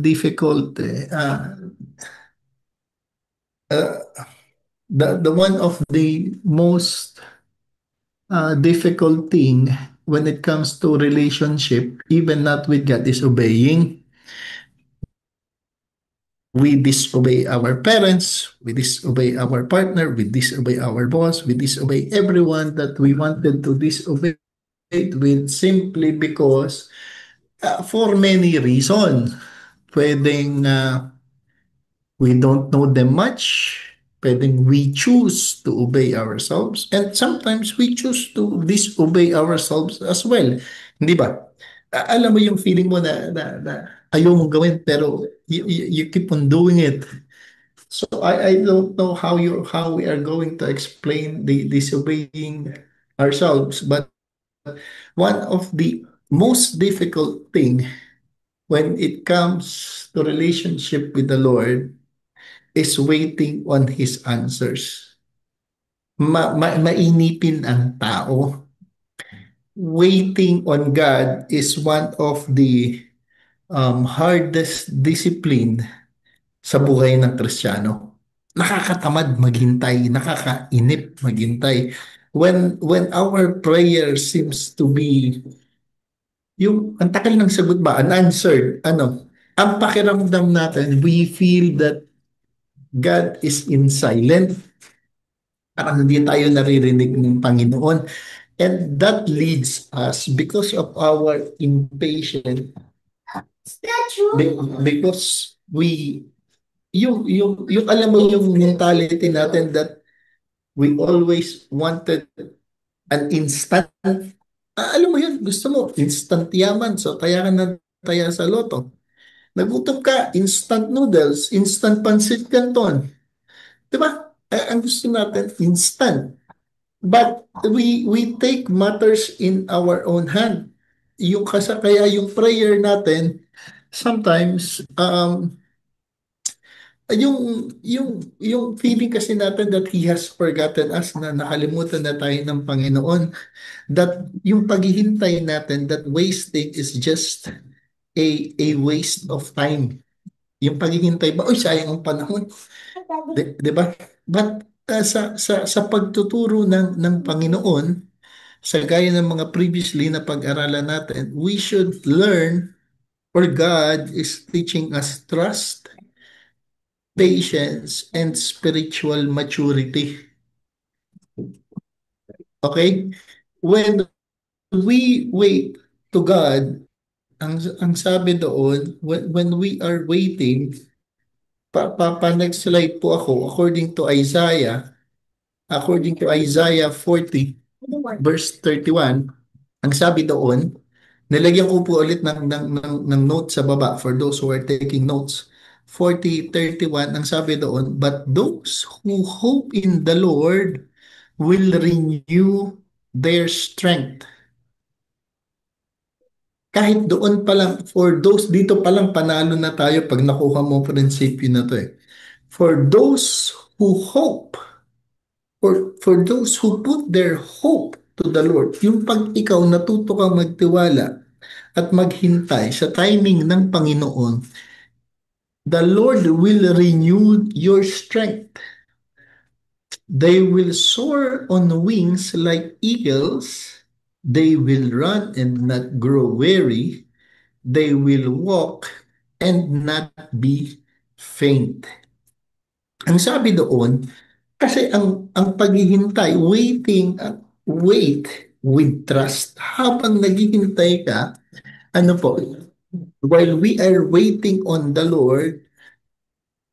difficult. Uh, the one of the most difficult thing when it comes to relationship, even not with God, is obeying. We disobey our parents, we disobey our partner, we disobey our boss, we disobey everyone that we wanted to disobey with, simply because for many reasons. Pwedeng we don't know them much. Pwedeng we choose to obey ourselves, and sometimes we choose to disobey ourselves as well. Hindi ba? Alam mo yung feeling mo na ayaw mong gawin pero you keep on doing it. So I don't know how we are going to explain the disobeying ourselves, but one of the most difficult thing when it comes to relationship with the Lord is waiting on His answers. Mainipin ang tao. Waiting on God is one of the hardest discipline sa buhay ng Kristiyano. Nakakatamad maghintay, nakakainip maghintay. When our prayer seems to be yung ang takal ng sagot ba, unanswered, ang pakiramdam natin, we feel that God is in silent. Parang hindi tayo naririnig ng Panginoon. And that leads us, because of our impatience, because yung alam mo yung mentality natin that we always wanted an instant. Alam mo yun, gusto mo, instant yaman. So, taya ka na taya sa loto. Nagutom ka, instant noodles, instant pancit canton. Di ba? Ang gusto natin, instant. But we take matters in our own hand. Kaya yung prayer natin, sometimes, yung feeling kasi natin that He has forgotten us, na nakalimutan na tayo ng Panginoon, that yung paghihintay natin, that wasting is just a waste of time. Yung paghihintay ba, oy, sayang ang panahon. Di ba? But sa pagtuturo ng Panginoon, sa gaya ng mga previously na pag-aralan natin, we should learn, or God is teaching us trust, patience, and spiritual maturity. Okay? When we wait to God, ang sabi doon, when we are waiting, next slide po ako, according to Isaiah 40, verse 31, ang sabi doon, nilagyan ko po ulit ng note sa baba for those who are taking notes. 40:31, ang sabi doon, but those who hope in the Lord will renew their strength. Kahit doon pa lang, for those, dito pa lang panalo na tayo pag nakuha mo prinsipyo na to eh. For those who hope, for those who put their hope to the Lord, yung pag ikaw natuto kang magtiwala at maghintay sa timing ng Panginoon, the Lord will renew your strength. They will soar on wings like eagles. They will run and not grow weary. They will walk and not be faint. Ang sabi doon, kasi ang paghihintay, wait with trust. Habang naghihintay ka, ano po, while we are waiting on the Lord,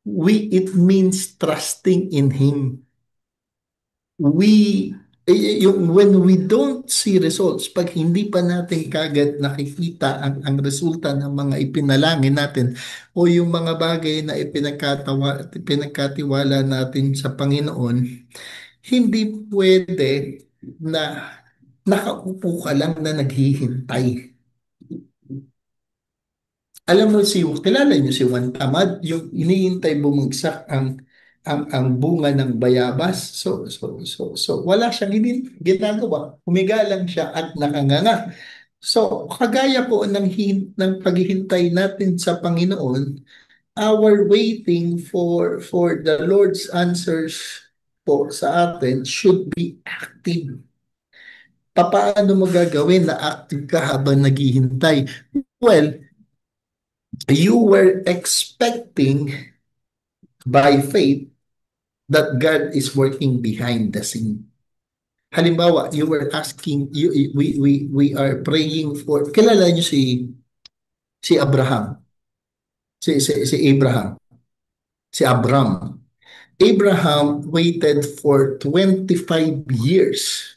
it means trusting in Him. When we don't see results, pag hindi pa natin kagad nakikita ang resulta ng mga ipinalangin natin o yung mga bagay na pinagkatiwala natin sa Panginoon, hindi pwede na nakaupo ka lang na naghihintay. Alam mo kilala niyo si Juan Tamad, yung iniintay bumagsak ang bunga ng bayabas. So wala siyang ginagawa. Humiga lang siya at nakanganga. So, kagaya po ng paghihintay natin sa Panginoon, our waiting for the Lord's answers po sa atin should be active. Paano mo gagawin na active ka habang naghihintay? Well, you were expecting by faith that God is working behind the scene. Halimbawa, you were asking, we are praying for, kilala niyo si Abraham, si Abraham, si Abram. Abraham waited for 25 years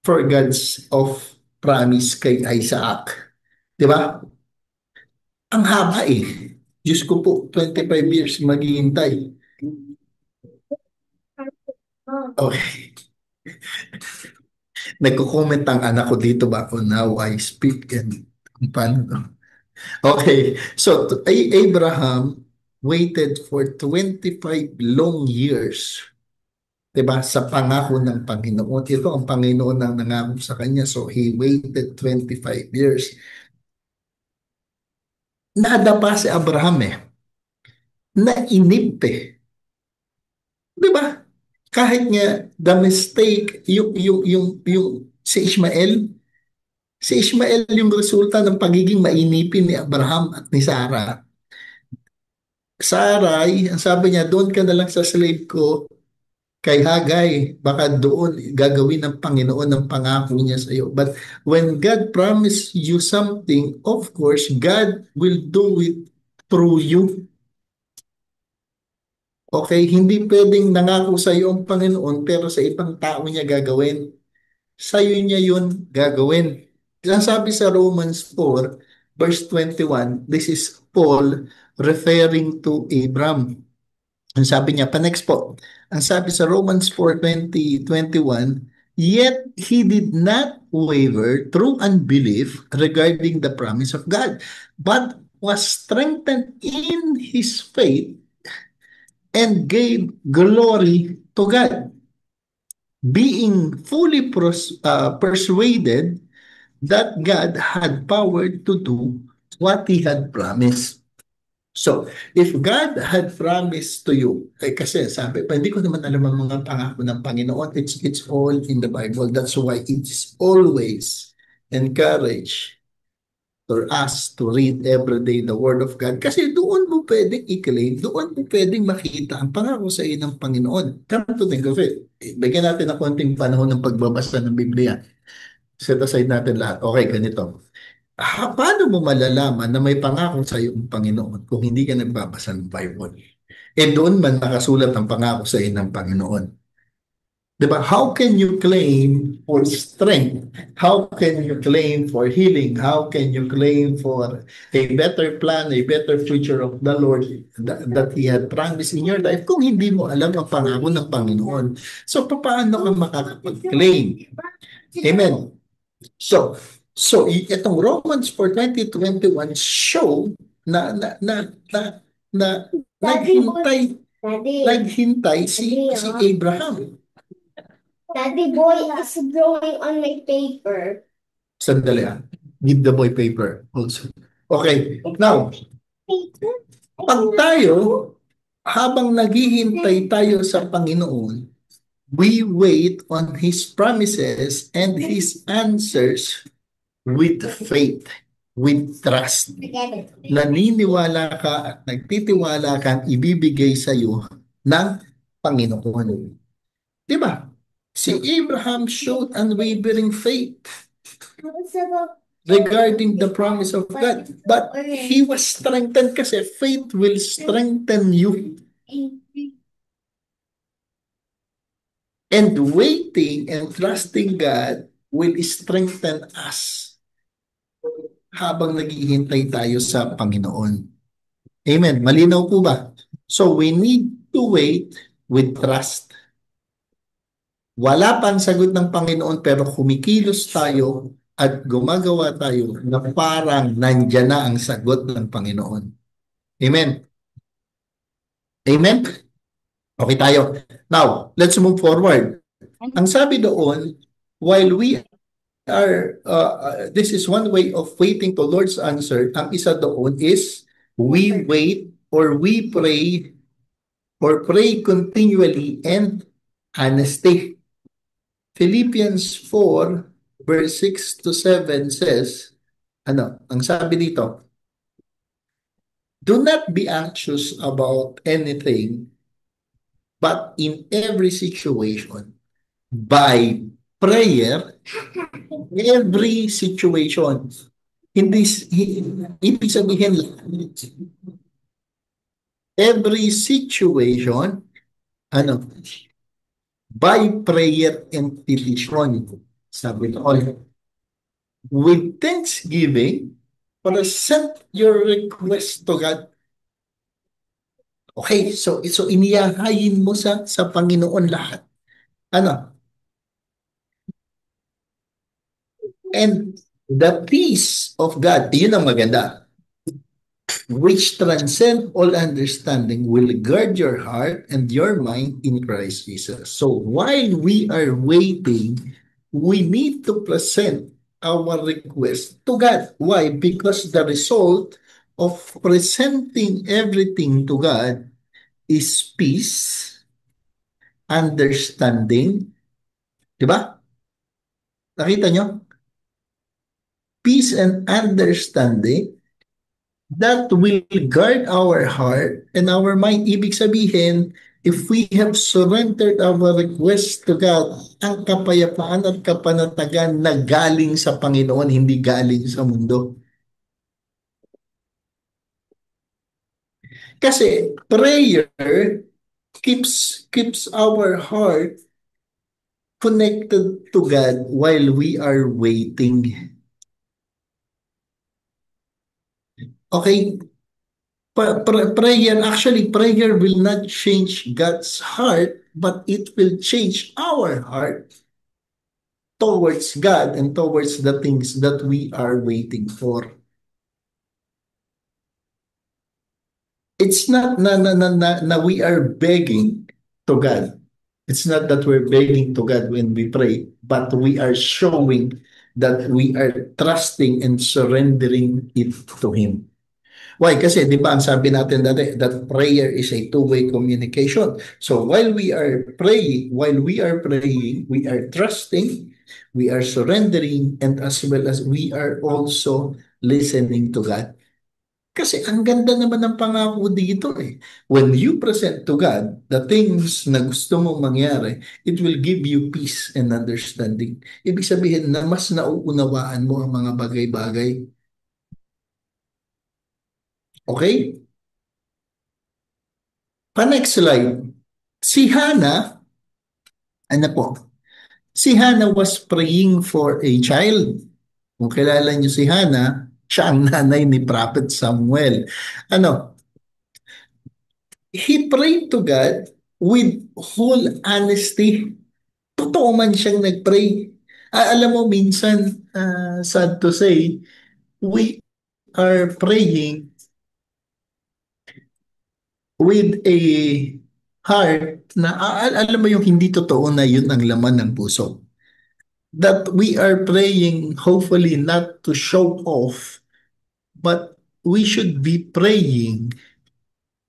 for God's of promise kay Isaac. Di ba? Ang haba eh. Diyos ko po, 25 years maghihintay. Okay. Nagko-comment ang anak ko dito ba on how I speak and kung paano. Okay. So, Abraham waited for 25 long years. Diba? Sa pangako ng Panginoon. Ito ang Panginoon ang nangako sa kanya. So, he waited 25 years. Nadapa si Abraham eh. Nainip eh. Diba? Kahit nga the mistake, si Ishmael yung resulta ng pagiging mainipin ni Abraham at ni Sarah. Sarai, ang sabi niya, doon ka na lang sa slave ko kay Hagay. Baka doon gagawin ng Panginoon ang pangako niya sa iyo. But when God promised you something, of course, God will do it through you. Okay? Hindi pwedeng nangako sa iyo ang Panginoon pero sa ibang tao niya gagawin. Sa iyo niya yun gagawin. Ang sabi sa Romans 4, verse 21, this is Paul referring to Abram. Ang sabi niya, pa-next po. Ang sabi sa Romans 4:20, 21, yet he did not waver through unbelief regarding the promise of God, but was strengthened in his faith and gave glory to God, being fully persuaded that God had power to do what he had promised. So, if God had promised to you, kasi sabi pa, hindi ko naman alam ang mga pangako ng Panginoon. It's all in the Bible. That's why it's always encouraged for us to read every day the Word of God. Kasi doon mo pwedeng i-claim, doon mo pwedeng makita ang pangako sa iyo ng Panginoon. Come to think of it. Bigyan natin ng konting panahon ng pagbabasa ng Biblia. Set aside natin lahat. Okay, ganito. Paano mo malalaman na may pangako sa iyo ang Panginoon kung hindi ka nagbabasa ng Bible? Eh doon man nakasulat ang pangako sa iyo ng Panginoon. Diba? How can you claim for strength? How can you claim for healing? How can you claim for a better plan, a better future of the Lord that He had promised in your life kung hindi mo alam ang pangako ng Panginoon? So, paano ka makakapag-claim? Amen. Itong Romans 4:20-21 show na naghintay si Abraham. Daddy boy is drawing on my paper. Sandali ah. Give the boy paper also. Okay. Now, pag tayo, habang naghihintay tayo sa Panginoon, we wait on His promises and His answers with faith, with trust. Naniniwala ka at nagtitiwala kang ibibigay sa iyo ng Panginoon. Diba? Si Abraham showed unwavering faith regarding the promise of God. But he was strengthened kasi faith will strengthen you. And waiting and trusting God will strengthen us habang naghihintay tayo sa Panginoon. Amen. Malinaw po ba? So we need to wait with trust. Wala pang sagot ng Panginoon pero kumikilos tayo at gumagawa tayo na parang nandyan na ang sagot ng Panginoon. Amen. Amen? Okay tayo. Now, let's move forward. Ang sabi doon, while we this is one way of waiting to Lord's answer. Ang isa doon is we wait or we pray or pray continually and honesty. Philippians 4 verse 6 to 7 says, ang sabi dito, do not be anxious about anything, but in every situation, by prayer, every situation. Hindi, ibig sabihin every situation, ano, by prayer and petition. Sabi ko, with thanksgiving, present your request to God. Okay, so iniyahayin mo sa Panginoon lahat. And the peace of God, yun ang maganda, which transcend all understanding, will guard your heart and your mind in Christ Jesus. So while we are waiting, we need to present our request to God. Why? Because the result of presenting everything to God is peace, understanding, di ba? Nakita nyo? Peace and understanding that will guard our heart and our mind. Ibig sabihin, if we have surrendered our request to God, ang kapayapaan at kapanatagan na galing sa Panginoon, hindi galing sa mundo. Kasi prayer keeps our heart connected to God while we are waiting. Okay, prayer will not change God's heart, but it will change our heart towards God and towards the things that we are waiting for. It's not na we are begging to God. It's not that we're begging to God when we pray, but we are showing that we are trusting and surrendering it to Him. Why? Kasi di ba ang sabi natin dati that prayer is a two-way communication. So while we are praying, we are trusting, we are surrendering, and as well as we are also listening to God. Kasi ang ganda naman ng pangako dito eh. When you present to God the things na gusto mong mangyari, it will give you peace and understanding. Ibig sabihin na mas nauunawaan mo ang mga bagay-bagay. Okay? Pa-next slide. Si Hannah, ano po? Si Hannah was praying for a child. Kung kilala niyo si Hannah, siya ang nanay ni Prophet Samuel. He prayed to God with whole honesty. Totoo man siyang nag-pray. Alam mo, minsan, sad to say, we are praying with a heart na alam mo yung hindi totoo na yun ang laman ng puso. That we are praying hopefully not to show off, but we should be praying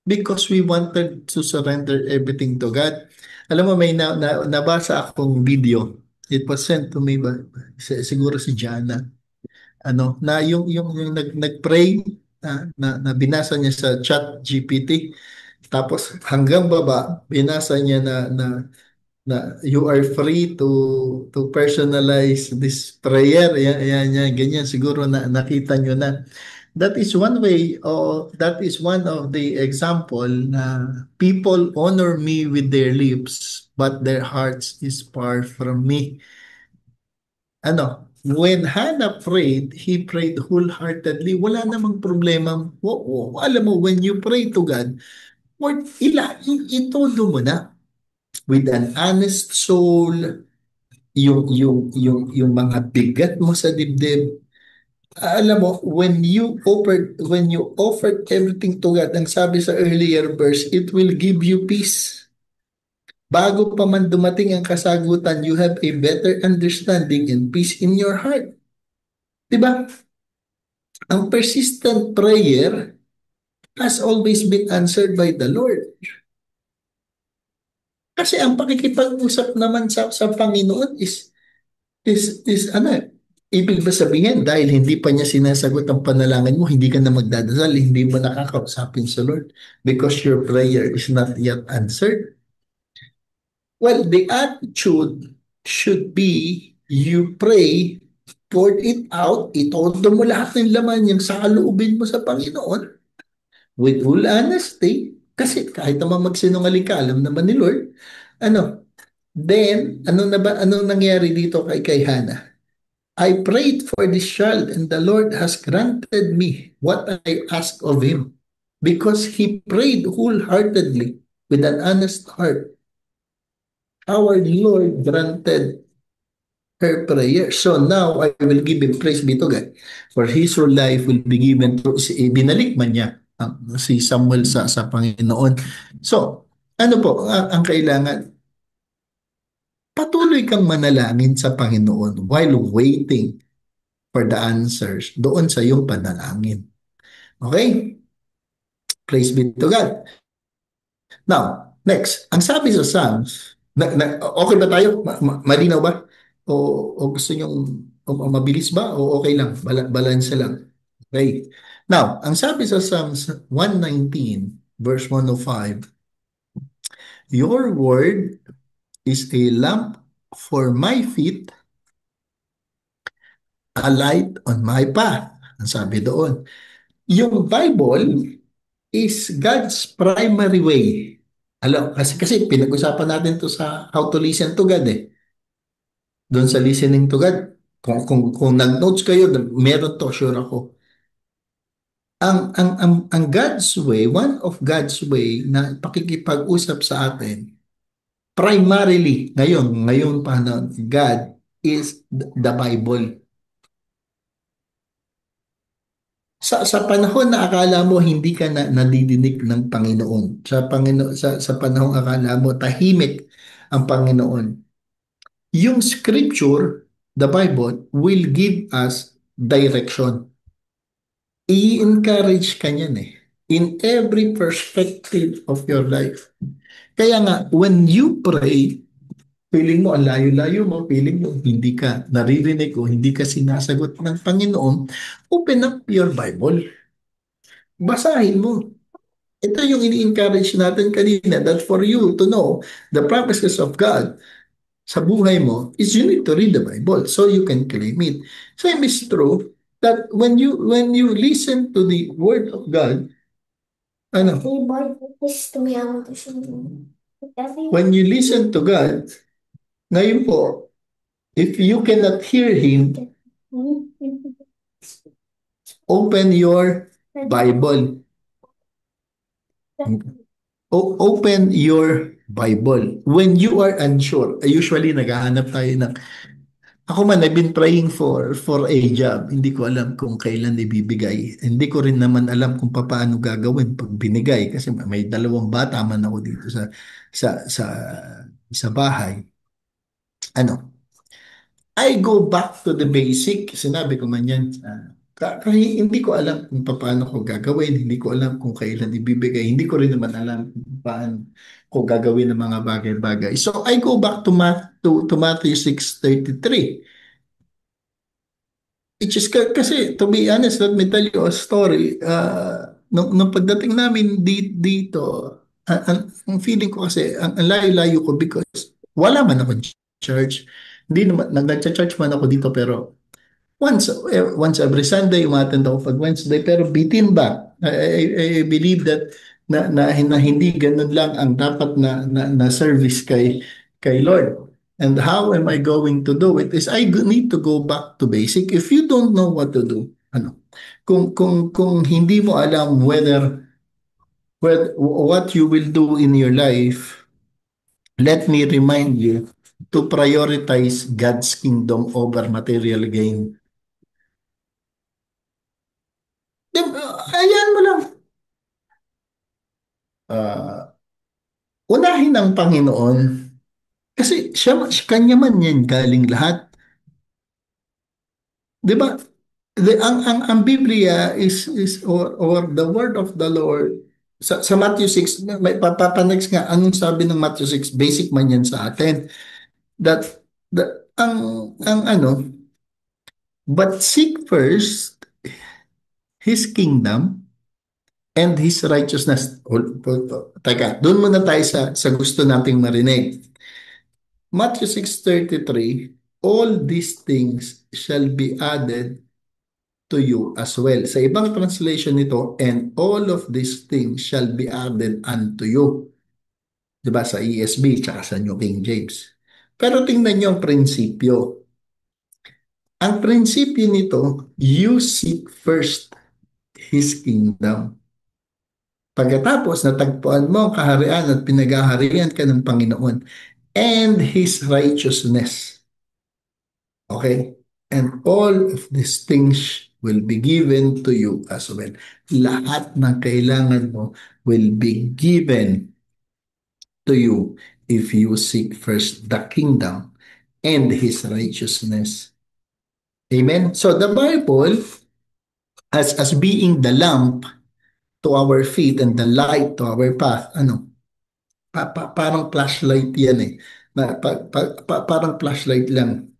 because we wanted to surrender everything to God. Alam mo, may nabasa akong video. It was sent to me ba siguro si Jana. Na yung nagpray na binasa niya sa Chat GPT. Tapos hanggang baba, binasa niya na you are free to personalize this prayer. Yan, ganyan. Siguro na nakita nyo na. That is one way, or that is one of the example na people honor me with their lips, but their hearts is far from me. When Hannah prayed, he prayed wholeheartedly. Wala namang problema. Alam mo, when you pray to God, itodo mo na with an honest soul, yung mga bigat mo sa dibdib. Alam mo, when you offered everything to God, ang sabi sa earlier verse, it will give you peace. Bago pa man dumating ang kasagutan, you have a better understanding and peace in your heart. Diba? Ang persistent prayer has always been answered by the Lord. Kasi ang pakikipag-usap naman sa Panginoon is ano, ibig ba sabihin dahil hindi pa niya sinasagot ang panalangin mo, hindi ka na magdadasal, hindi mo nakakausapin sa Lord because your prayer is not yet answered? Well, the attitude should be you pray, poured it out, itodo mo lahat ng laman yung sa kaloobin mo sa Panginoon with full honesty. Kasi kahit naman magsinungaling ka, alam naman ni Lord. Ano, then, anong nangyari dito kay Hannah? I prayed for this child and the Lord has granted me what I asked of him because he prayed wholeheartedly with an honest heart. Our Lord granted her prayer. So now I will give him praise be to God. For his whole life will be given to, binalik man niya si Samuel sa Panginoon. So, ano po ang kailangan? Patuloy kang manalangin sa Panginoon while waiting for the answers doon sa iyong panalangin. Okay? Praise be to God. Now, next, ang sabi sa Psalms, okay ba tayo? Malinaw ba? O gusto nyo mabilis ba? O okay lang? Balance lang. Okay. Now, ang sabi sa Psalms 119, verse 105, Your word is a lamp for my feet, a light on my path. Ang sabi doon. Yung Bible is God's primary way. Alam, kasi pinag-usapan natin to sa how to listen to God eh. Doon sa listening to God, kung nag-notes kayo, meron to, sure ako. Ang God's way, one of God's way na pakikipag-usap sa atin, primarily, ngayon pa na, God is the Bible. Sa panahon na akala mo hindi ka na nadidinig ng Panginoon, sa panahon akala mo tahimik ang Panginoon, yung scripture, the Bible, will give us direction. I-encourage ka niyan eh. In every perspective of your life. Kaya nga, when you pray, feeling mo ang layo-layo mo, feeling mo hindi ka naririnig o hindi ka sinasagot ng Panginoon, open up your Bible. Basahin mo. Ito yung ini-encourage natin kanina that for you to know the promises of God sa buhay mo is you need to read the Bible so you can claim it. Same is true that when you listen to the Word of God, ano, when you listen to God, ngayon po, if you cannot hear Him, open your Bible. Open your Bible. When you are unsure, usually naghahanap tayo ng, ako man, I've been praying for a job. Hindi ko alam kung kailan ibibigay. Hindi ko rin naman alam kung paano gagawin pag binigay kasi may dalawang bata man ako dito sa sa sa bahay. Ano? I go back to the basic. Sinabi ko man yan. Kasi hindi ko alam kung paano ko gagawin. Hindi ko alam kung kailan ibibigay. Hindi ko rin naman alam kung paano ko gagawin ng mga bagay-bagay. So I go back to Matthew 6:33. Which is kasi, to be honest, let me tell you a story. Nung pagdating namin dito, ang feeling ko kasi, ang layo-layo ko because wala man ako church. Hindi naman, nag-church man ako dito pero once every Sunday, umattend ako pag Wednesday, pero bitin ba? I believe that na hindi ganun lang ang dapat na service kay Lord. And how am I going to do it? Is I need to go back to basic. If you don't know what to do, ano, kung hindi mo alam what you will do in your life, let me remind you to prioritize God's kingdom over material gain. Ayan mo lang. Uh, Unahin ang Panginoon Kasi kanya man yan galing lahat. Di ba? Ang Biblia or the word of the Lord sa Matthew 6, may papanext nga, anong sabi ng Matthew 6, basic man yan sa atin. That, ang ano, but seek first His kingdom and His righteousness. Teka, doon muna tayo sa gusto nating marinig. Matthew 6:33, all these things shall be added to you as well. Sa ibang translation nito, and all of these things shall be added unto you. Diba? Sa ESV, tsaka sa New King James. Pero tingnan niyo ang prinsipyo. Ang prinsipyo nito, you seek first His kingdom. Pagkatapos natagpuan mo ang kaharian at pinagaharian ka ng Panginoon and His righteousness. Okay? And all of these things will be given to you as well. Lahat ng kailangan mo will be given to you if you seek first the kingdom and His righteousness. Amen? So the Bible, as being the lamp to our feet and the light to our path, parang flashlight yan eh. Parang flashlight lang.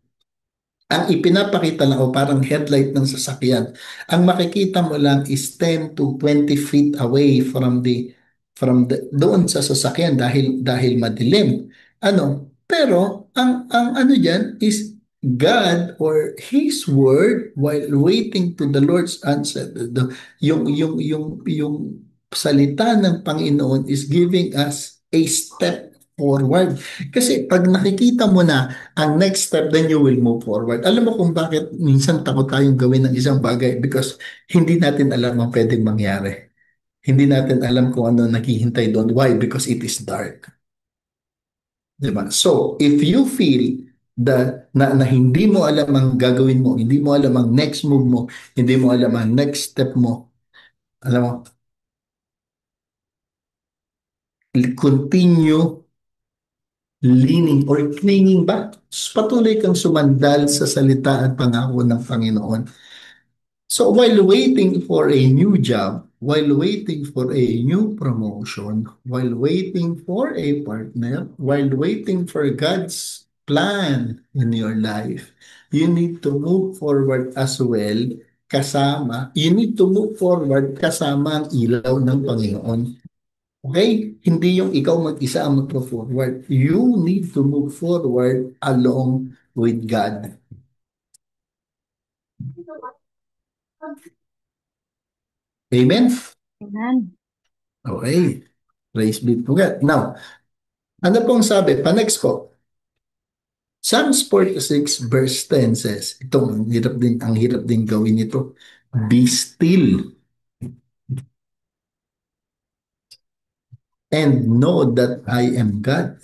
Ang ipinapakita lang o parang headlight ng sasakyan, ang makikita mo lang is 10 to 20 feet away from the doon sa sasakyan dahil madilim. Pero ang ano diyan is God or His word while waiting to the Lord's answer. Yung salita ng Panginoon is giving us a step forward. Kasi pag nakikita mo na ang next step, then you will move forward. Alam mo kung bakit minsan takot tayong gawin ng isang bagay? Because hindi natin alam ang pwedeng mangyari. Hindi natin alam kung ano naghihintay doon. Why? Because it is dark. Diba? So, if you feel na hindi mo alam ang gagawin mo, hindi mo alam ang next move mo, hindi mo alam ang next step mo, alam mo, continue leaning or clinging back. Patuloy kang sumandal sa salita at pangako ng Panginoon. So while waiting for a new job, while waiting for a new promotion, while waiting for a partner, while waiting for God's plan in your life, you need to move forward as well you need to move forward kasama ang ilaw ng Panginoon. Okay? Hindi yung ikaw mag-isa ang mag-forward. You need to move forward along with God. Amen? Amen. Okay. Praise be to God. Now, ano pong sabi? Pa-next po. Psalms 46 verse 10 says, ito, ang hirap din gawin ito. Be still and know that I am God.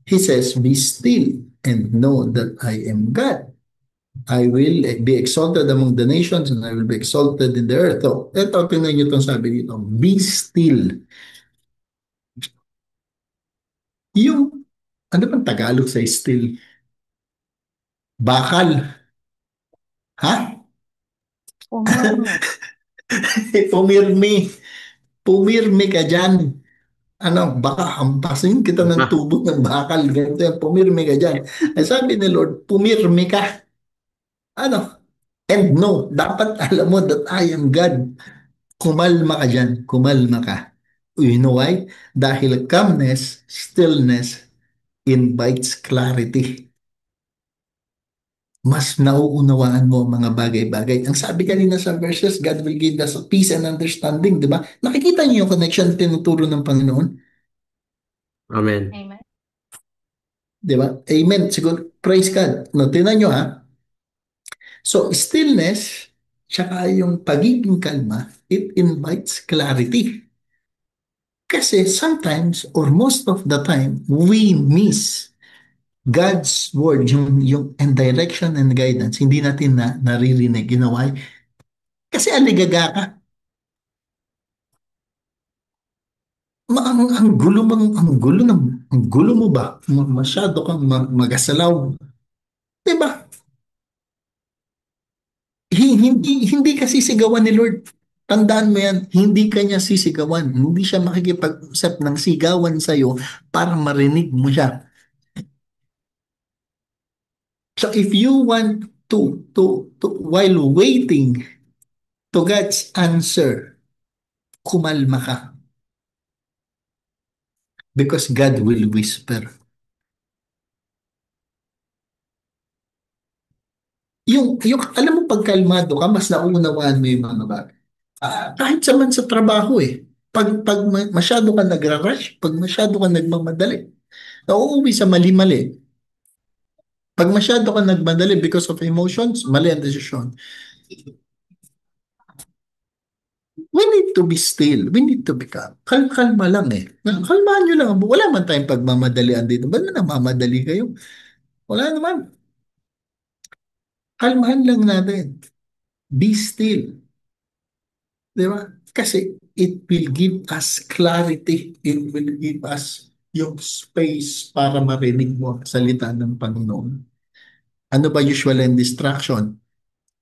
He says, be still and know that I am God. I will be exalted among the nations and I will be exalted in the earth. So, ito, tingnan nyo itong sabi dito. Be still. Yung, ano bang Tagalog sa still? Bakal. Ha? Pumirme. Pumirmi. Pumirmi ka dyan. Baka hampasin kita ng tubo ng bakal. Ganito yan. Pumirmi ka dyan. Ay sabi ni Lord, pumirmi ka. Ano? And no, dapat alam mo that I am God. Kumalma ka dyan. Kumalma ka. You know why? Dahil calmness, stillness, invites clarity. Mas nauunawaan mo ang mga bagay-bagay. Ang sabi kanina sa verses, God will give us peace and understanding, di ba? Nakikita niyo yung connection na tinuturo ng Panginoon? Amen. Amen. Di ba? Amen. Siguro, praise God. No, tinan nyo ha. So, stillness, tsaka yung pagiging kalma, it invites clarity. Kasi sometimes, or most of the time, we miss God's word, yung and direction and guidance, hindi natin naririnig. You know why? Kasi aligaga ka. ang gulo mo ba? Masyado kang magasalaw. Diba? Hindi ka sisigawan ni Lord. Tandaan mo yan, hindi ka niya sisigawan. Hindi siya makikipag-usap ng sigawan sa'yo para marinig mo siya. So if you want to while waiting to God's answer, kumalma ka because God will whisper. Alam mo, pag kalmado ka, mas naunawaan mo yung mga bagay. Kahit sa trabaho eh. Pag masyado ka nagra-rush, pag masyado ka nagmamadali, nauuwi sa mali-mali. Pag masyado ka nagmadali because of emotions, mali ang desisyon. We need to be still. We need to be calm. Kalma lang eh. Kalmahan nyo lang. Wala man tayong pagmamadalian dito. Ba't na namamadali kayo? Wala naman. Kalmahan lang natin. Be still. Di ba? Kasi it will give us clarity. It will give us yung space para marinig mo ang salita ng Panginoon. Ano ba usual and distraction?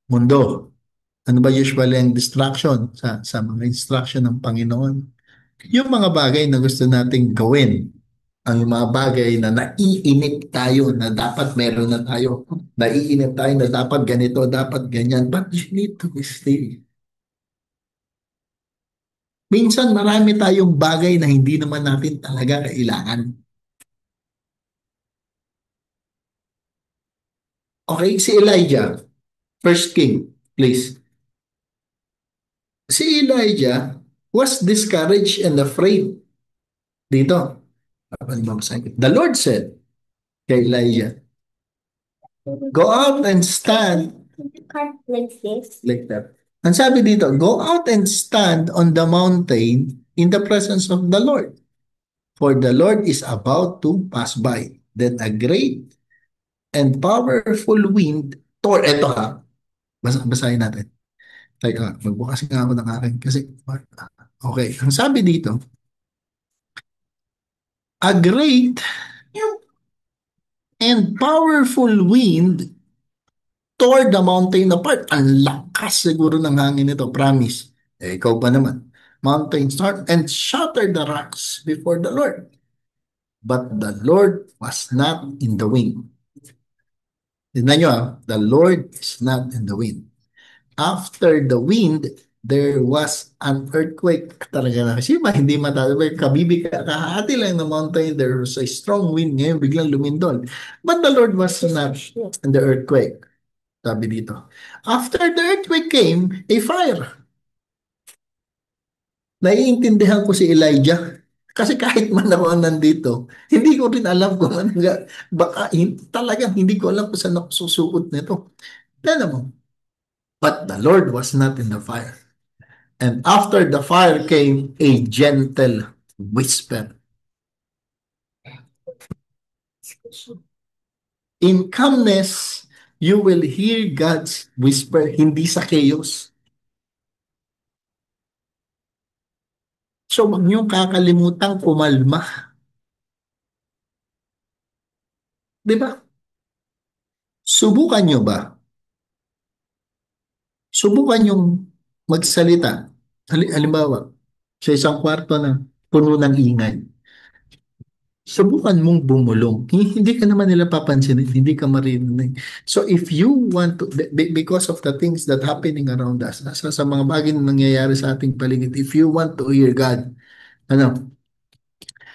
Mundo. Ano ba usual and distraction sa mga instruction ng Panginoon? Yung mga bagay na gusto nating gawin. Ang mga bagay na naiinip tayo na dapat meron na tayo. Naiinip tayo na dapat ganito, dapat ganyan. But you need to be still. Minsan marami tayong bagay na hindi naman natin talaga kailangan. Okay, si Elijah, First King, please. Si Elijah was discouraged and afraid. Dito, the Lord said kay Elijah, go out and stand Like this. like that. Ang sabi dito, go out and stand on the mountain in the presence of the Lord. For the Lord is about to pass by. Then a great and powerful wind tore. Ito ha, basahin natin. Teka, magbukas nga ako ng akin kasi, okay, ang sabi dito, a great and powerful wind tore the mountain apart. Ang lakas siguro ng hangin nito, promise. Ikaw ba naman? Mountain start and shattered the rocks before the Lord. But the Lord was not in the wind. Tignan nyo the Lord is not in the wind. After the wind, there was an earthquake. Talaga na kasi hindi matatabi. Kahati lang ng mountain, there was a strong wind. Ngayon, biglang lumindol. But the Lord was not in the earthquake. Sabi dito. After the earthquake came, a fire. Naiintindihan ko si Elijah. Kasi kahit man ako nandito, hindi ko rin alam kung ano nga. Baka talagang hindi ko alam kung saan ako susuot nito. Tignan mo. But the Lord was not in the fire. And after the fire came a gentle whisper. In calmness, you will hear God's whisper, hindi sa chaos. So, huwag niyong kakalimutan kumalma. Di ba? Subukan niyo ba? Subukan yung magsalita. Halimbawa, sa isang kwarto na puno ng ingay. Subukan mong bumulong. Hindi ka naman nila papansinin, hindi ka marinig. So if you want to, because of the things that happening around us, sa mga bagay na nangyayari sa ating paligid, if you want to hear God,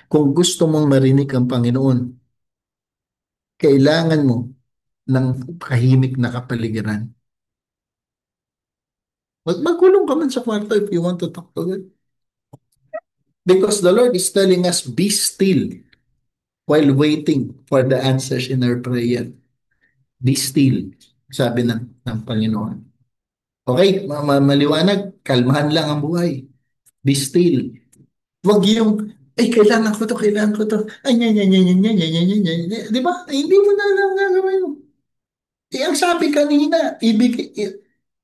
kung gusto mong marinig ang Panginoon, kailangan mo ng kahimik na kapaligiran. Magkulong ka man sa kwarto if you want to talk to God. Because the Lord is telling us, be still while waiting for the answers in our prayer. Be still, sabi ng Panginoon. Okay, maliwanag, kalmahan lang ang buhay. Be still. Huwag yung, kailangan ko to, kailangan ko to. Ay, di ba? Hindi mo na lang gagawin mo. Ang sabi kanina,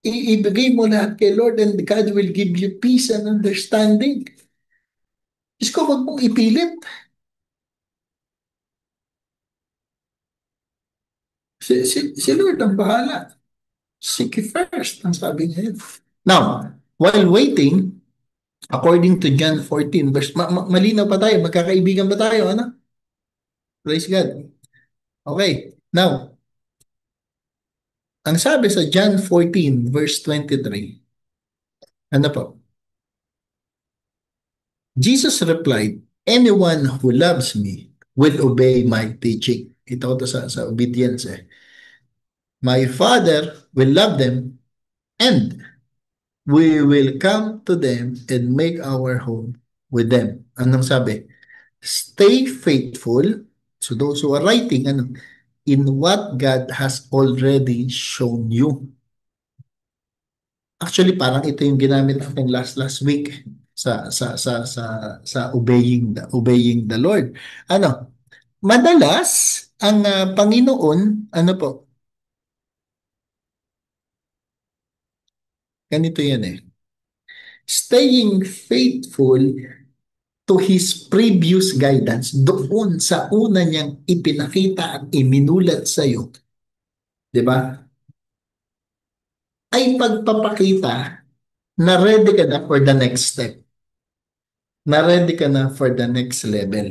ibigay mo lahat kay Lord and God will give you peace and understanding. Diyos ko, huwag mong ipilit. Si Lord ang bahala. Seek ye first, ang sabi niya. Now, while waiting, according to John 14, verse, malinaw pa tayo, magkakaibigan ba tayo, ano? Praise God. Okay, now, ang sabi sa John 14, verse 23, ano po? Jesus replied, anyone who loves me will obey my teaching. Ito to sa obedience eh. My Father will love them and we will come to them and make our home with them. Anong sabi? Stay faithful. So those who are writing, ano, in what God has already shown you. Actually, parang ito yung ginamit natin last week sa obeying the Lord. Ano? Madalas ang Panginoon, ano po? Ganito yan eh. Staying faithful to His previous guidance doon sa una niyang ipinakita at iminulat sa iyo, di ba? Ay pagpapakita na ready ka na for the next step. Na ready ka na for the next level.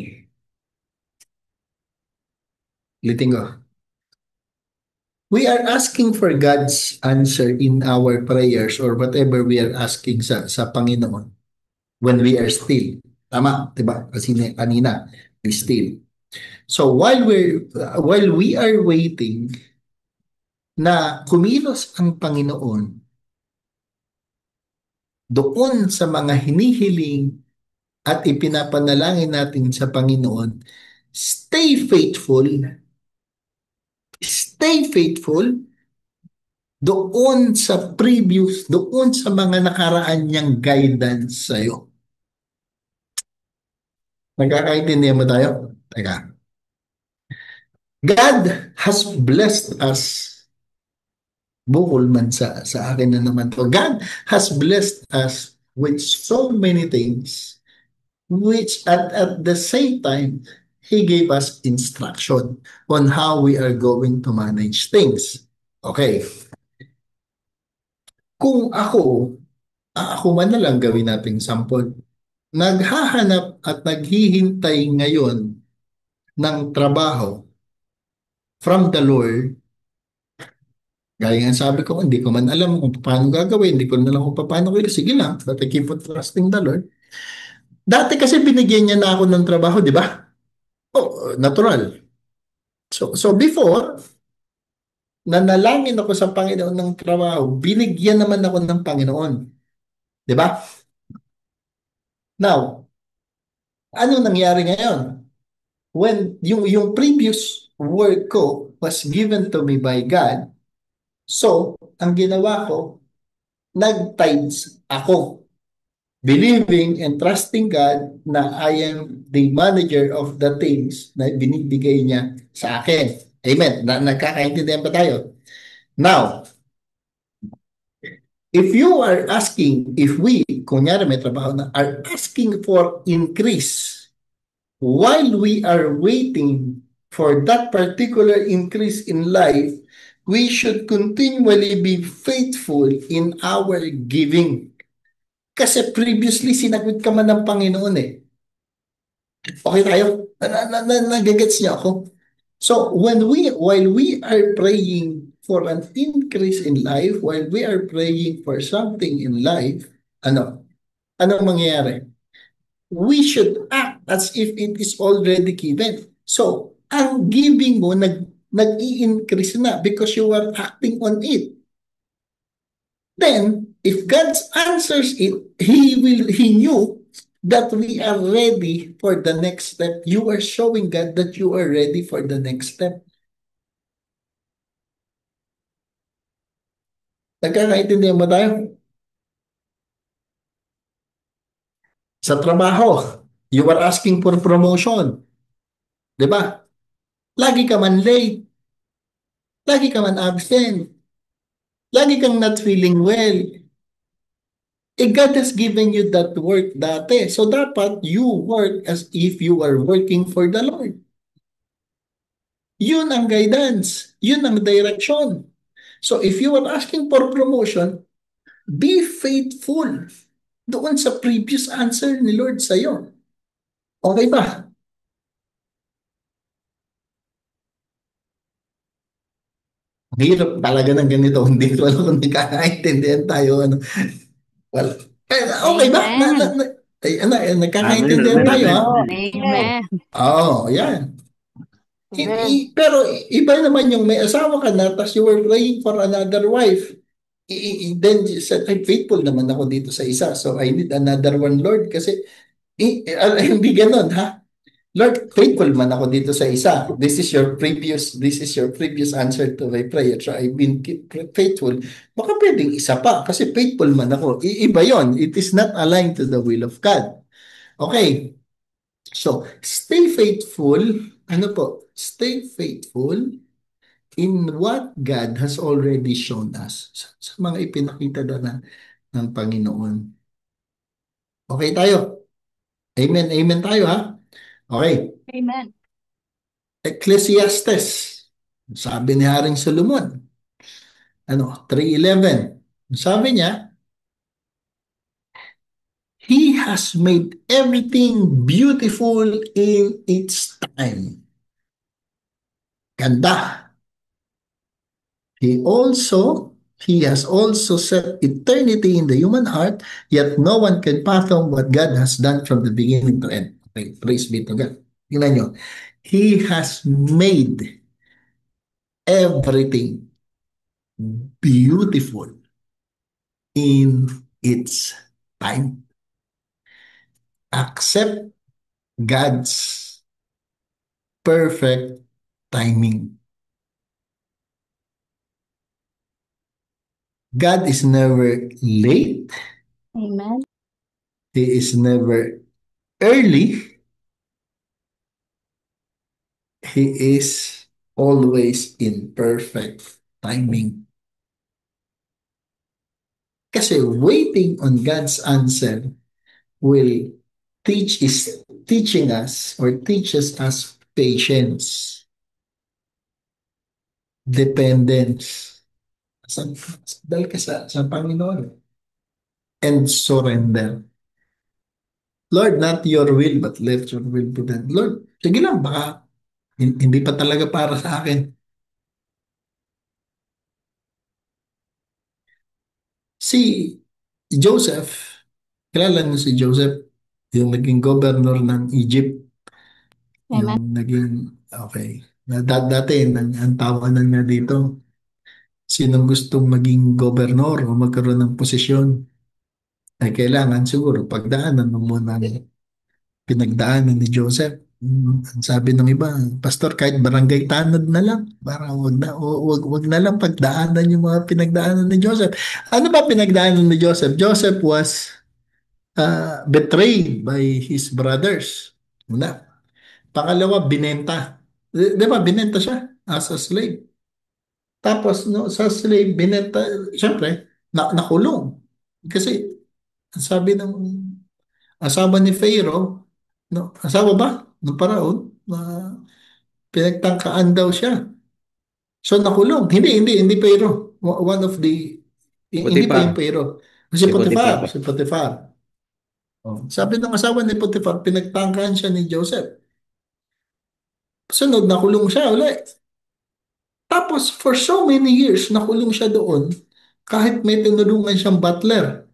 Ulitin ko. We are asking for God's answer in our prayers or whatever we are asking sa Panginoon when we are still. Tama, 'di ba? Kasi kanina, be still. So while we are waiting na kumilos ang Panginoon doon sa mga hinihiling at ipinapanalangin natin sa Panginoon, stay faithful doon sa mga nakaraan niyang guidance sa'yo. Nagkakaintindihan mo tayo? Teka. God has blessed us. Bukol man sa akin na naman to. God has blessed us with so many things which at the same time, He gave us instruction on how we are going to manage things. Okay. Kung ako man na lang gawin nating sample. Naghahanap at naghihintay ngayon ng trabaho from the Lord. Gaya nga sabi ko, hindi ko man alam kung paano gagawin, hindi ko na lang kung paano gagawin. Sige lang, but I keep on trusting the Lord. Dati kasi binigyan niya na ako ng trabaho, di ba? Oh, natural. So before, nanalangin ako sa Panginoon ng trabaho, binigyan naman ako ng Panginoon. Di ba? Now, ano nangyari ngayon? When yung previous work ko was given to me by God, so, ang ginawa ko, nag-tithes ako, believing and trusting God na I am the manager of the things na binibigay niya sa akin. Amen. Nagkakaintindihan ba tayo? Now, if you are asking, if we, kunyari may trabaho na, are asking for increase, while we are waiting for that particular increase in life, we should continually be faithful in our giving. Kasi previously, sinagot ka man ng Panginoon eh. Okay tayo? Nagagets niyo ako? So, while we are praying for an increase in life, while we are praying for something in life, ano mangyayari? We should act as if it is already given. So, ang giving mo nag-i-increase na because you are acting on it. Then, if God answers it, He knew that we are ready for the next step. You are showing God that you are ready for the next step. Nagkakaintindihan mo tayo? Sa trabaho, you are asking for promotion. Di ba? Lagi ka man late. Lagi ka man absent. Lagi kang not feeling well. God has given you that work dati. So dapat you work as if you are working for the Lord. Yun ang guidance. Yun ang direction. So if you are asking for promotion, be faithful doon sa previous answer ni Lord sa'yo. Okay ba? Ang hirap talaga ng ganito. Hindi ko alam kung nagkakaintindihan tayo. Ano. Wala. Okay ba? Amen. Amen, Nagkakaintindihan amen, tayo, Amen amen. ha? po. Yes. Amen. Oo, yan. Amen. Pero iba naman yung may asawa ka na tapos you were praying for another wife. Then you said, ay, faithful naman ako dito sa isa. So I need another one, Lord. Kasi hindi ganun, ha? Lord, faithful man ako dito sa isa. This is your previous answer to my prayer. So I've been faithful. Baka pwedeng isa pa kasi faithful man ako. Iba yon. It is not aligned to the will of God. Okay. So, stay faithful. Ano po? Stay faithful in what God has already shown us. Sa mga ipinakita na ng Panginoon. Okay tayo? Amen, amen tayo, ha? Okay. Amen. Ecclesiastes. Sabi ni Haring Solomon. 3:11. Sabi niya, He has made everything beautiful in its time. Ganda. He has also set eternity in the human heart, yet no one can fathom what God has done from the beginning to end. Okay, praise be to God. Tingnan nyo. He has made everything beautiful in its time. Accept God's perfect timing. God is never late. Amen. He is never early. He is always in perfect timing. Kasi waiting on God's answer will teaching us or teaches us patience, dependence, dahil ka sa Panginoon, and surrender. Lord, not your will, but let your will be done. Lord, sige lang, baka hindi pa talaga para sa akin. Si Joseph, kilala niyo si Joseph, yung naging governor ng Egypt, Amen. yung naging, okay. Dati, ang tawanan niya dito, sinong gustong maging gobernador o magkaroon ng posisyon, ay kailangan siguro pagdaanan mo muna ang pinagdaanan ni Joseph. Ang sabi ng iba, Pastor, kahit barangay tanod na lang, para wag na lang pagdaanan yung mga pinagdaanan ni Joseph. Ano ba pinagdaanan ni Joseph? Joseph was betrayed by his brothers. Una. Pangalawa, binenta. Di ba, binenta siya as a slave. Tapos, no, sa slave, binenta, syempre, nakulong. Kasi, ang sabi ng asawa ni Pharaoh, no, asawa ba? Noong paraon, pinagtangkaan daw siya. So, nakulong. Hindi Pharaoh. One of the, hindi pa Potiphar. yung Pharaoh. Si Si Potiphar Potiphar, po. si Potiphar. Oh. Sabi ng asawa ni Potiphar, pinagtangkaan siya ni Joseph. Sunod, nakulong siya ulit. Tapos, for so many years, nakulong siya doon kahit may tinulungan siyang butler.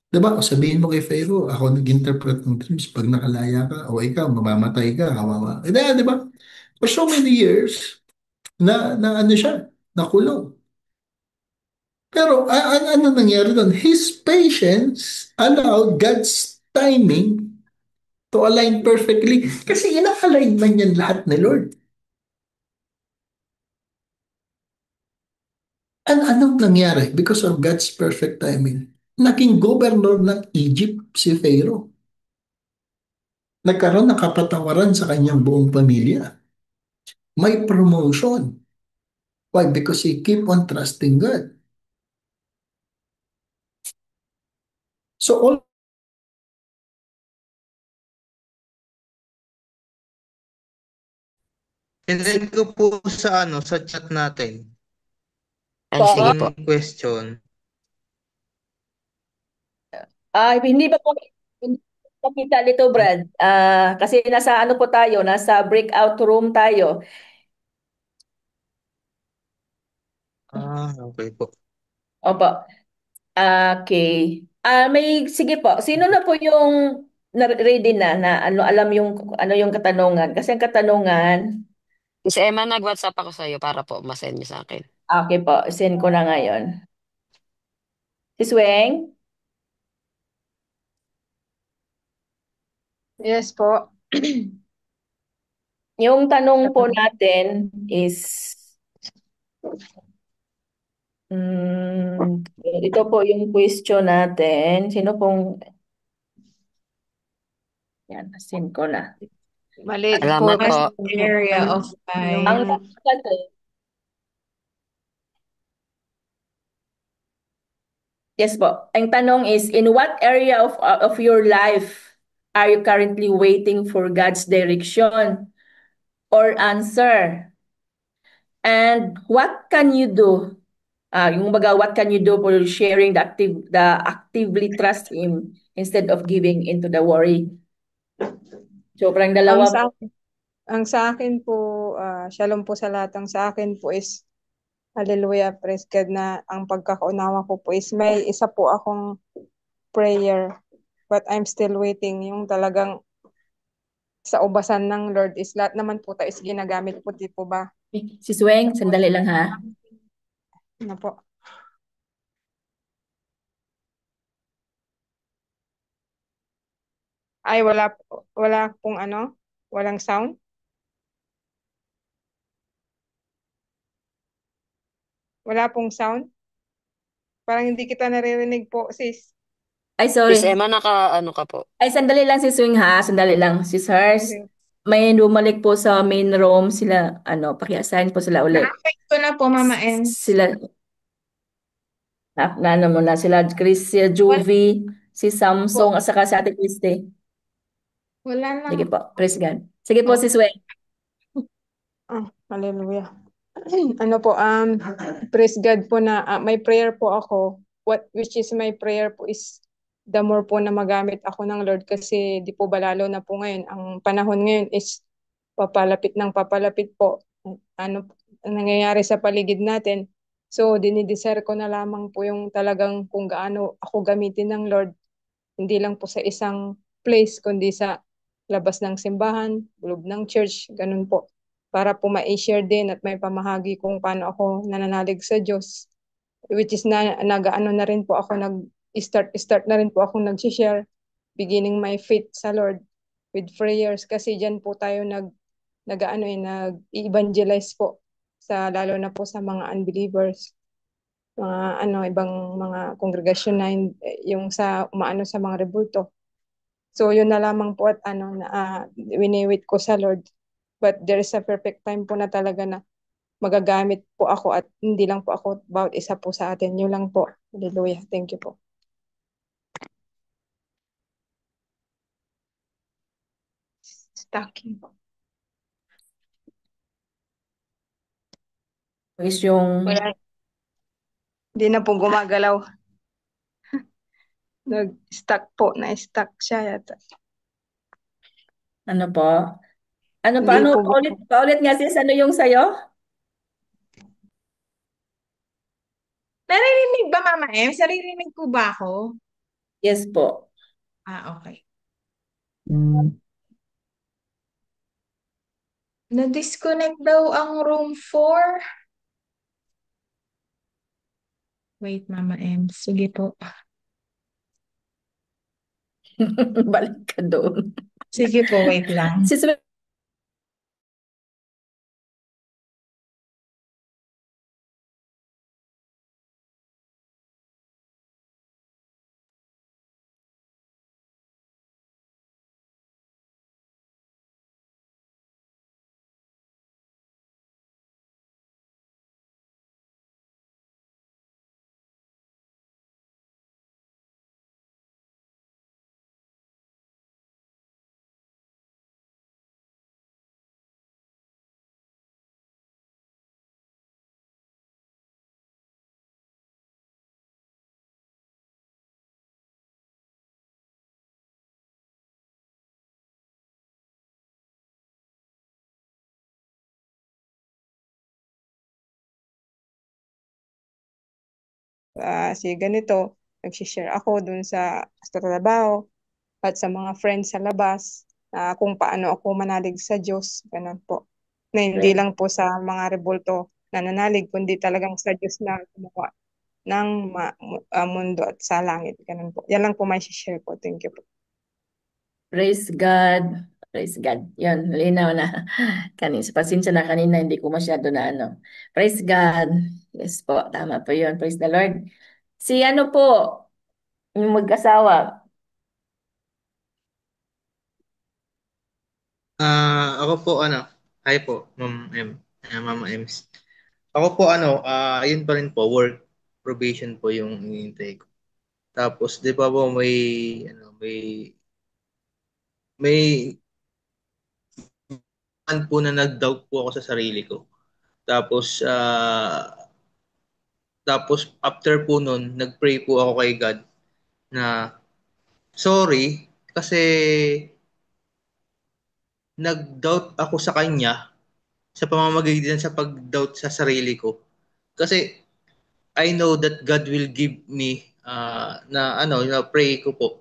Diba? O sabihin mo kay Pharaoh, ako nag-interpret ng dreams. Pag nakalaya ka, o ikaw, mamamatay ka, kawawa. Diba? For so many years, na ano siya, nakulong. Pero ano nangyari doon? His patience allowed God's timing to align perfectly. Kasi ina-align man yan lahat ni Lord. Anong nangyari? Because of God's perfect timing. Naging governor ng Egypt si Pharaoh. Nagkaroon ng kapatawaran sa kanyang buong pamilya. May promotion. Why? Because he keep on trusting God. So all Sinend ko po sa sa chat natin. Ay, Po? sige Yung po. question. Hindi ba po hindi pakita nito, Brad? Kasi nasa ano po tayo, nasa breakout room tayo. Okay po. Opo. Okay. Sige po. Sino na po yung ready na ano alam yung ano yung katanungan? Kasi ang katanungan, Si Emma, nag-WhatsApp ako sa'yo para po masend niyo sa akin. okay po, send ko na ngayon. Si Sweng, Yes po. yung tanong po natin is ito po yung question natin. Sino pong yan, send ko na. Maliit po Salamat po. kasi area of Ang my... yes po. Ang tanong is, in what area of your life are you currently waiting for God's direction or answer? And what can you do? Yung baga, what can you do for sharing the actively trust Him instead of giving into the worry? So, parang Ang dalawa sa po. ang sa akin po, shalom po sa lahat. Ang sa akin po is, hallelujah, praise God, na ang pagkakaunawa ko po is may isa po akong prayer, but I'm still waiting. Yung talagang sa ubasan ng Lord is lahat naman po tayo is ginagamit po, di po ba? Si Sweng, sandali lang ha. Ano po? Ay, wala pong walang sound. Wala pong sound. Parang hindi kita naririnig po, sis. Ay, Miss sorry. Emma, naka-ano ka po? Ay, sandali lang si Swing ha. Sandali lang. Si Sirs, Okay. may bumalik po sa main room sila. Paki-assign po sila ulit. Na-affect ko na po, Mama Ems. Sila, ano mo na, sila Chris, si Juvie, si Po. Samsung, at saka si Ate Christy. Wala lang Sige po, praise God. Sige po, po. si Swing. Hallelujah. Ano po, praise God po na may prayer po ako. Which is my prayer po is the more po na magamit ako ng Lord kasi di po ba lalo na po ngayon, ang panahon ngayon is papalapit ng papalapit po. Ano ang nangyayari sa paligid natin. So, dinidesire ko na lamang po yung talagang kung gaano ako gamitin ng Lord. Hindi lang po sa isang place, kundi sa labas ng simbahan, loob ng church, ganun po. Para po ma-share din at may pamahagi kung paano ako nananalig sa Diyos. Which is nag-ano na rin po ako, start na rin po ako nag-share, beginning my faith sa Lord with prayers. Kasi dyan po tayo nag-evangelize po sa lalo na po sa mga unbelievers, mga ibang mga kongregasyon na yung sa umaano sa mga rebulto. So yun na lamang po at wini-wait ko sa Lord. But there is a perfect time po na talaga na magagamit po ako at hindi lang po ako bawat isa po sa atin. Yun lang po. Hallelujah. Thank you po. Stocking po. Is yung, Wala. Hindi na po gumagalaw. Nag-stuck po. Na-stuck siya yata. ano po? Ano pa, Hindi po paulit nga sis, ano yung sayo? Naririnig ba, Mama Em? Saririnig ko ba ako? Yes po. Okay. Na-disconnect daw ang room 4. Wait, Mama Em. Sige po. Balik ka doon. Sige po, wait lang. Si Swing, si ganito, nagsishare ako dun sa trabaho at sa mga friends sa labas kung paano ako manalig sa Diyos, ganun po. Na hindi Right. lang po sa mga rebulto nananalig, kundi talagang sa Diyos na gumawa ng mundo at sa langit, ganun po. Yan lang po may share po. Thank you po. Praise God. Praise God. Yun, linaw na. Pasensya na kanina, hindi ko masyado na ano. Praise God. Yes po, tama po yun. Praise the Lord. Si ano po, yung mag-asawa. Ako po hi po, Ma'am M, Mama Ems. Ako po yun pa rin po, work probation po yung hinihintay ko. Tapos 'di ba po may po na nag-doubt po ako sa sarili ko. Tapos after po nun, nag-pray po ako kay God na sorry kasi nag-doubt ako sa kanya sa pamamagitan sa pag-doubt sa sarili ko. Kasi I know that God will give me pray ko po.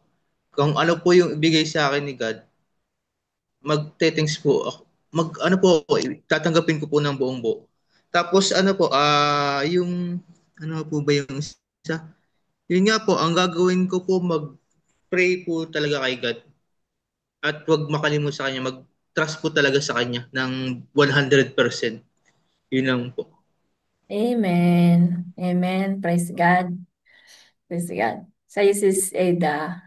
Kung ano po yung ibigay sa akin ni God, magte-thanks po ako. Tatanggapin ko po ng buong buo. Tapos yung ano po ba yung isa? Yun nga po, ang gagawin ko po mag-pray po talaga kay God at wag makalimot sa kanya, mag-trust po talaga sa kanya ng 100%. Yun lang po. Amen. Amen. Praise God. Praise God. Sa'yo, Sis Ada.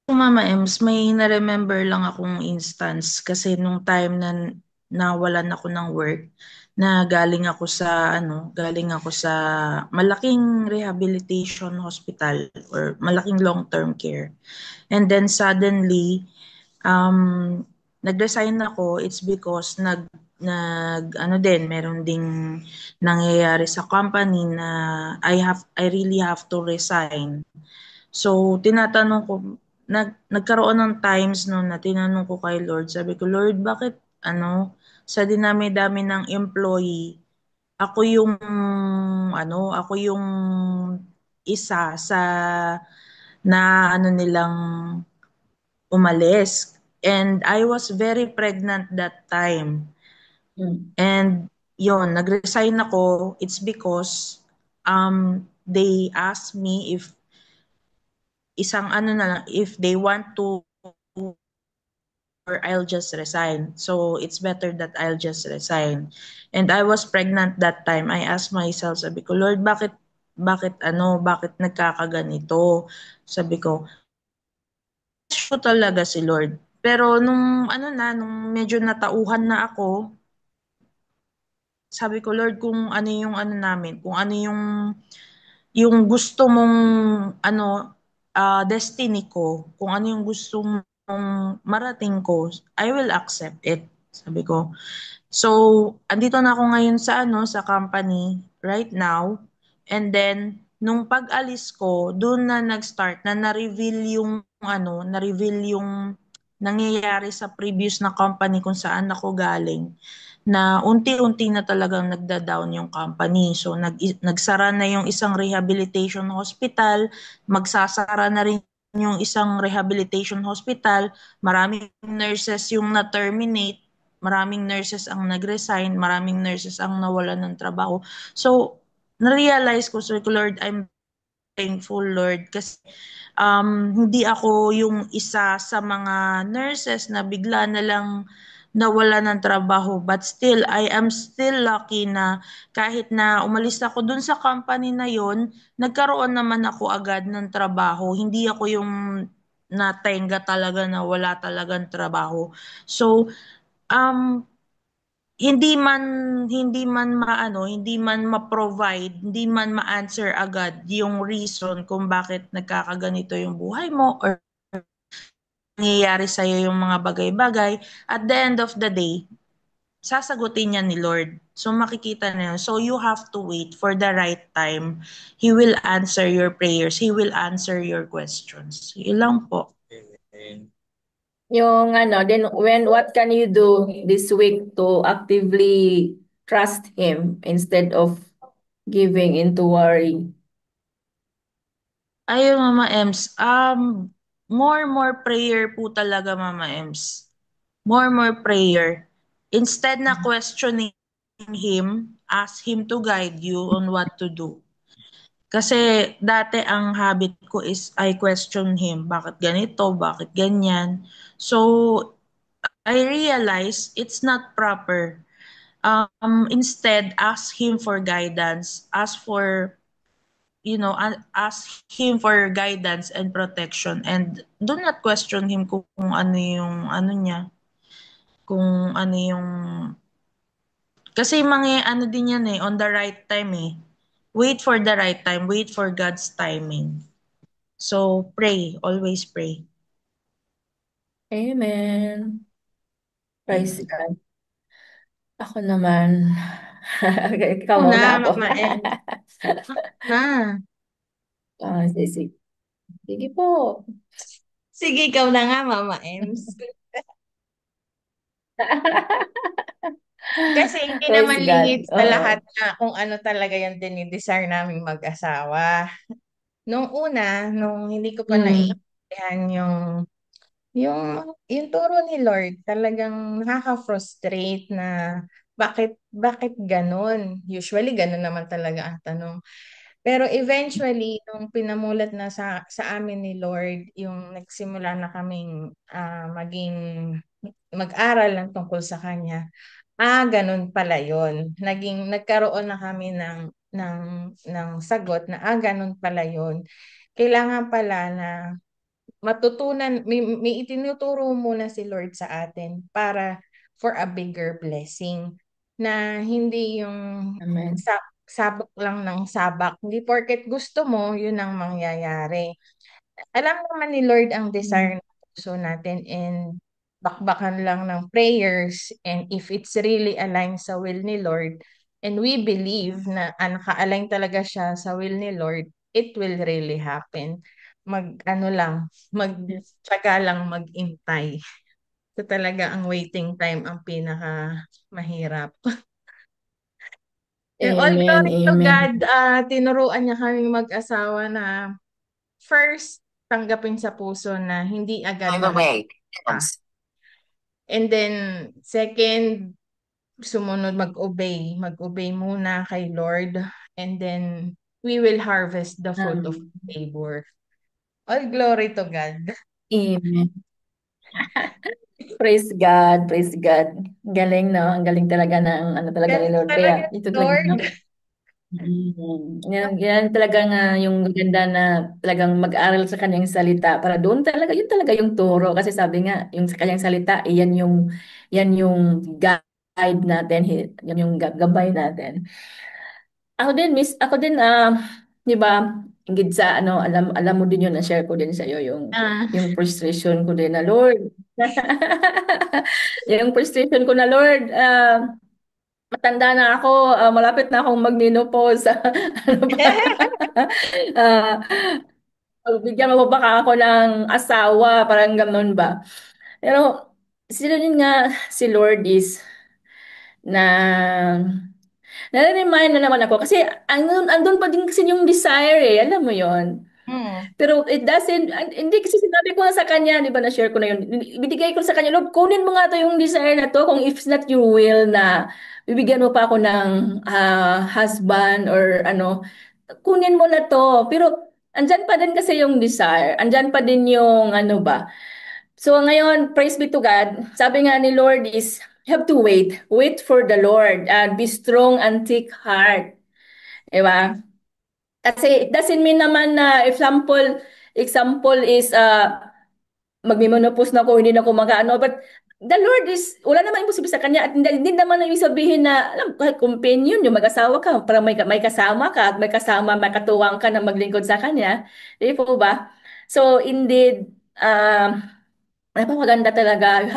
Mama Ems, may na-remember lang akong instance kasi nung time na nawalan ako ng work, na galing ako sa malaking rehabilitation hospital or malaking long-term care. And then suddenly, nag-resign ako. It's because meron ding nangyayari sa company na I really have to resign. So, nagkaroon ng times no na tinanong ko kay Lord, sabi ko, Lord, bakit sa dinami-dami ng employee, ako yung isa sa na nilang umalis. And I was very pregnant that time. And yon, nag-resign ako. It's because they asked me if they want to or I'll just resign. So it's better that I'll just resign. And I was pregnant that time. I asked myself, sabi ko, Lord, bakit nagkakaganito? Sabi ko, sure talaga si Lord. Pero nung medyo natauhan na ako, sabi ko, Lord, kung ano yung kung ano yung gusto mong destiny ko, kung ano yung gusto mong marating ko, I will accept it, sabi ko. So, andito na ako ngayon sa company right now. And then nung pag-alis ko, doon na nag-start na na-reveal yung nangyayari sa previous na company kung saan ako galing, na unti-unti na talagang nagda-down yung company. So nagsara na yung isang rehabilitation hospital, magsasara na rin yung isang rehabilitation hospital, maraming nurses yung na-terminate, maraming nurses ang nag-resign, maraming nurses ang nawalan ng trabaho. So na-realize ko, so Lord, I'm thankful, Lord, kasi hindi ako yung isa sa mga nurses na bigla na lang nawala ng trabaho. But still, I am still lucky na kahit na umalis ako dun sa company na yon, nagkaroon naman ako agad ng trabaho. Hindi ako yung natenga talaga na wala talagang trabaho. So, hindi man ma-provide, hindi man ma-answer agad yung reason kung bakit nagkakaganito yung buhay mo or nangyayari sa'yo yung mga bagay-bagay. At the end of the day, sasagutin niya ni Lord. So makikita na yun. So you have to wait for the right time. He will answer your prayers. He will answer your questions. Yun lang po. Amen. Yung then what can you do this week to actively trust Him instead of giving into worry. Ayun, Mama Ems. More prayer po talaga, Mama Ems. More prayer. Instead na questioning him, ask him to guide you on what to do. Kasi dati ang habit ko is I question him. Bakit ganito? Bakit ganyan? So, I realize it's not proper. Instead, ask him for guidance. Ask him for guidance and protection. And do not question him kung ano yung ano niya. Kung ano yung... Kasi mga ano din yan on the right time eh. Wait for the right time. Wait for God's timing. So, pray. Always pray. Amen. Praise God. Ako naman. Ikaw Una, muna ako. Mama M. Na. Sige. Sige po. Sige, ikaw na nga, Mama Ems. Kasi hindi Praise naman God. lingid sa Oo. lahat na kung ano talaga yung dinidesire naming mag-asawa. Nung una, nung hindi ko pa Mm. naiintindihan yung turo ni Lord, talagang nakaka-frustrate na bakit ganun? Usually ganun naman talaga ang tanong. Pero eventually, nung pinamulat na sa amin ni Lord, yung nagsimula na kaming mag-aral ng tungkol sa Kanya, ganun pala yun. Nagkaroon na kami ng sagot na, ganun pala yun. Kailangan pala na matutunan, may itinuturo muna si Lord sa atin para for a bigger blessing na hindi yung Amen. sabak lang ng sabak. Hindi porket gusto mo, yun ang mangyayari. Alam naman ni Lord ang desire ng puso natin and bakbakan lang ng prayers, and if it's really aligned sa will ni Lord and we believe na naka-align talaga siya sa will ni Lord, it will really happen. Ano lang, magtsaga lang magintay. Ito talaga ang waiting time ang pinaka mahirap. And all Amen. glory to Amen. God, tinuruan niya kaming mag-asawa na first, tanggapin sa puso na hindi agad By the way, mag-asawa. And then, second, sumunod mag-obey. Mag-obey muna kay Lord. And then, we will harvest the fruit of Amen. labor. All glory to God. Amen. Praise God. Praise God. Galing, no? Ang galing talaga ng ano talaga ni Galing Lord. talaga Kaya ni ito talaga, Lord. no? Yan talagang yung ganda na talagang mag-aral sa kanyang salita para doon talaga yun talaga yung turo kasi sabi nga yung sa kanyang salita yan yung guide natin, yan yung gabay natin. Ako din, 'di ba? Higit sa ano, alam mo din yun na share ko din sa iyo Ah, yung frustration ko din na Lord. Yung frustration ko na Lord, matanda na ako, malapit na akong mag-menopause. Ano ba? Ah, bigyan mo ba ako ng asawa, parang gano'n ba? Pero sino yun nga si Lord is na nare-remind na naman ako kasi andun pa din kasi yung desire alam mo yon. hmm. Pero it doesn't, hindi kasi sinabi ko na sa kanya, di ba na-share ko na yun, ibigay ko sa kanya, Lord, kunin mo nga to yung desire na to, kung if it's not your will na bibigyan mo pa ako ng husband or ano, kunin mo na to. Pero andyan pa din kasi yung desire, andyan pa din yung ano ba. So ngayon, praise be to God, sabi nga ni Lord is, you have to wait for the Lord, and be strong and take heart. Diba? Kasi it doesn't mean naman na example is magmimonopause na ako, hindi na ako mag-ano. But the Lord is, wala namang imposible sa Kanya. At hindi naman ibig sabihin na, alam, kahit companion, yung mag-asawa ka, para may kasama ka, at may kasama, may katuwang ka na maglingkod sa Kanya. Di po ba? So indeed, napakaganda talaga.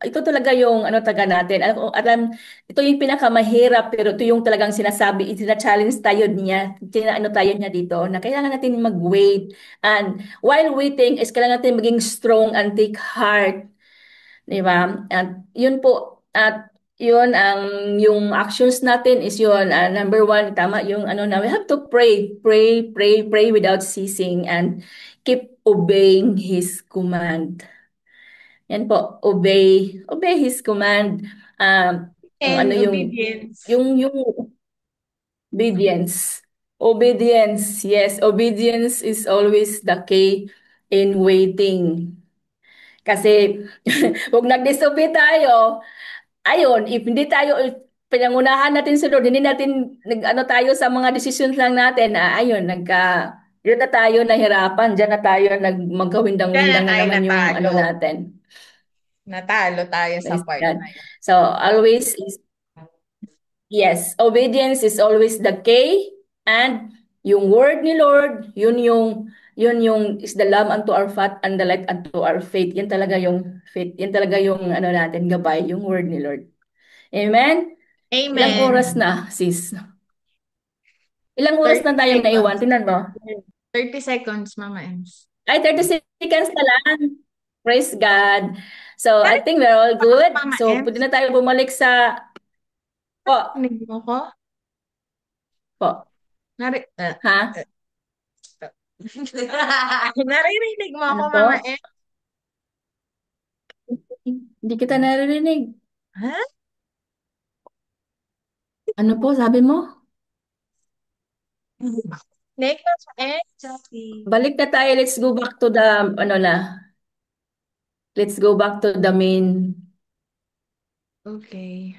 Ito talaga yung ano taga natin. Ito yung pinakamahirap pero ito yung talagang sinasabi, sina-challenge tayo niya, ano tayo niya dito na kailangan natin mag-wait. And while waiting is kailangan natin maging strong and take heart. Di ba? At yun po, at yun yung actions natin is yun. Number one, tama yung ano na we have to pray without ceasing and keep obeying His command. Yan po, obey His command. Kung And ano obedience. yung obedience. Obedience, yes, obedience is always the key in waiting. Kasi huwag nag-disobey tayo, ayun, if hindi tayo pinangunahan natin si Lord, hindi natin nag-ano tayo sa mga decisions lang natin, ayun, yun na tayo nahirapan, diyan na tayo Diyan na magkawindang-windang na tayo naman yung ano natalo. natin. Natalo tayo sa Praise part God. na yun. So, yes, obedience is always the key, and yung word ni Lord, yun yung is the lamp unto our path and the light unto our faith. Yan talaga yung faith. Yan talaga yung ano natin, gabay, yung word ni Lord. Amen? Ilang oras Amen. na, sis? Ilang oras 30 na tayong naiwan? seconds. Tingnan mo. 30 seconds, Mama Ems. Ay, 30 seconds na lang. Praise God. So, I think we're all Narinig good. Mama So, Ems? pwede na tayo bumalik sa... Po, Narinig mo ko? po. Nari Ha? Naririnig mo ako, Ano po? Mama Ems? Hindi kita naririnig. Ha? Ano po, sabi mo? Next, Mama Ems. Balik na tayo. Let's go back to the, ano na. Let's go back to the main. Okay.